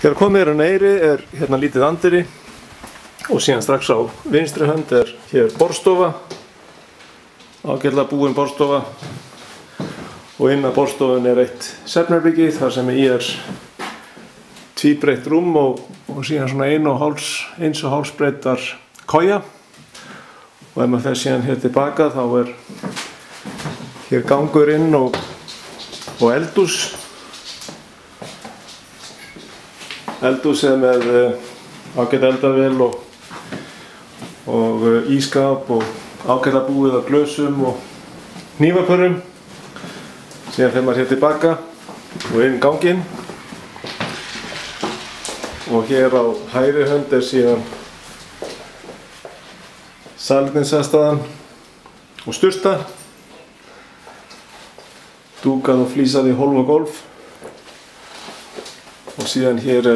Þegar komið er á Eyri hérna lítið anddyri og síðan strax á vinstri hönd hér borðstofa, ágætlega búin borðstofa, og inn að borðstofunni eitt svefnherbergi þar sem í tvíbreitt rúm og síðan svona 1,5 breiddar koja, og ef maður fer síðan hér tilbaka þá hér gangur inn og eldhús. Eldhús með ágætt eldavél og ískáp og ágætlega búið af glösum og hnífapörum. Síðan fer maður hér tilbaka og inn ganginn. Og hér á hægri hönd síðan salernisaðstaðan og sturta. Dúkað og flísað í hólf og gólf. Og síðan hér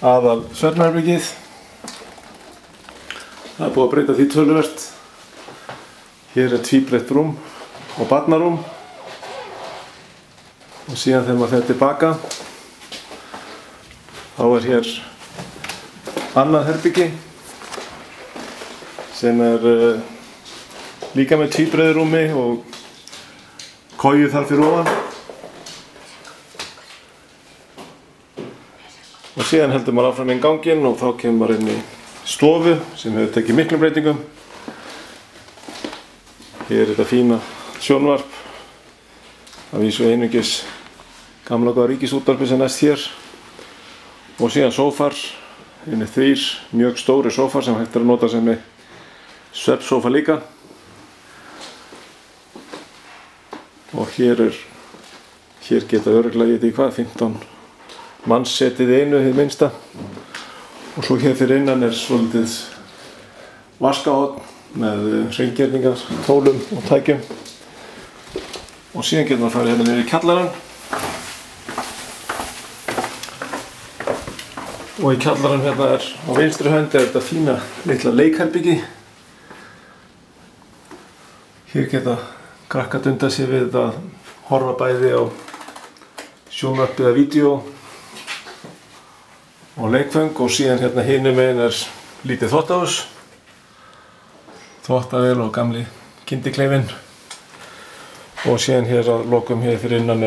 aðal svefnherbergið. Það búið að breyta því töluvert. Hér tvíbreitt rúm og barnarúm. Og síðan þegar maður fer tilbaka þá hér annað herbergi sem líka með tvíbreiðu rúmi og koju þar fyrir ofan. Og síðan heldur maður áfram inn ganginn og þá kemur maður inn í stofu sem hefur tekið miklum breytingum. Hér þetta fína sjónvarp, að vísu einungis gamla góða ríkisútvarpið sem næst hér. Og síðan sófar, 3 mjög stóri sófar sem hægt að nota sem svefnsófa líka. Og hér geta örugglega, ég veit ekki hvað, 15 manns setið í einu hið minnsta. Og svo hér fyrir innan svolítið vaskahorn með hreingerningastólum og tækjum. Og síðan getur maður farið hérna niður í kjallarann. Og í kjallarann hérna á vinstri hönd þetta fína litla leikherbyggi. Hér geta krakkar dundað sér við að horfa bæði á sjónvarp eða vídeó og leikföng, og síðan hérna hinum megin lítið þvottahús, þvottavél og gamli kyndikleifinn. Og síðan hér að lokum hér fyrir innan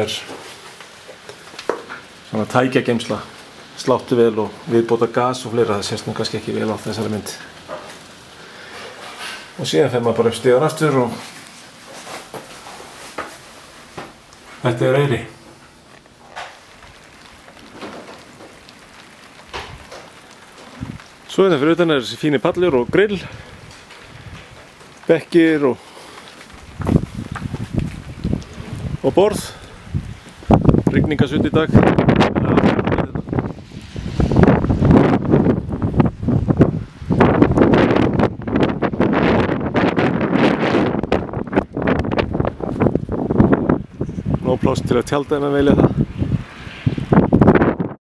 svona tækjageymsla, sláttuvél og viðbótar gas og fleira. Það sést nú kannski ekki vel á þessari mynd. Og síðan fer maður bara upp stigann aftur og þetta Eyri. Svo hérna fyrir utan þessi fíni pallur og grill, bekkir og borð. Rigningarsudd í dag. Nóg pláss til að tjalda ef maður velja það.